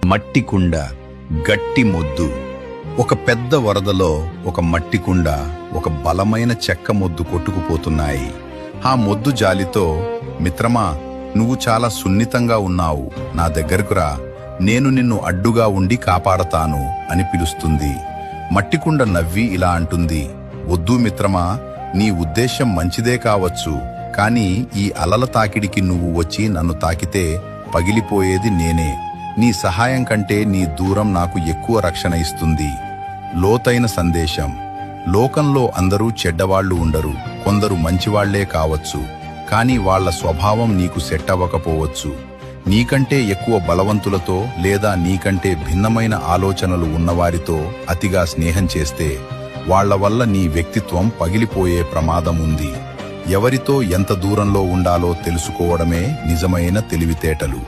మట్టి కుండ, గట్టి మొద్దు. ఒక పెద్ద వరదలో ఒక మట్టి కుండ, ఒక బలమైన చెక్క మొద్దు కొట్టుకుపోతున్నాయి. ఆ మొద్దు జాలితో, మిత్రమా, నువ్వు చాలా సున్నితంగా ఉన్నావు, నా దగ్గరకు రా, నేను నిన్ను అడ్డుగా ఉండి కాపాడతాను అని పిలుస్తుంది. మట్టికుండ నవ్వి ఇలా అంటుంది, వద్దు మిత్రమా, నీ ఉద్దేశం మంచిదే కావచ్చు, కానీ ఈ అలల తాకిడికి నువ్వు వచ్చి నన్ను తాకితే పగిలిపోయేది నేనే. నీ సహాయం కంటే నీ దూరం నాకు ఎక్కువ రక్షణ ఇస్తుంది. లోతైన సందేశం. లోకంలో అందరూ చెడ్డవాళ్లు ఉండరు, కొందరు మంచివాళ్లే కావచ్చు, కానీ వాళ్ల స్వభావం నీకు సెట్ అవ్వకపోవచ్చు. నీకంటే ఎక్కువ బలవంతులతో లేదా నీకంటే భిన్నమైన ఆలోచనలు ఉన్నవారితో అతిగా స్నేహం చేస్తే వాళ్ల వల్ల నీ వ్యక్తిత్వం పగిలిపోయే ప్రమాదం ఉంది. ఎవరితో ఎంత దూరంలో ఉండాలో తెలుసుకోవడమే నిజమైన తెలివితేటలు.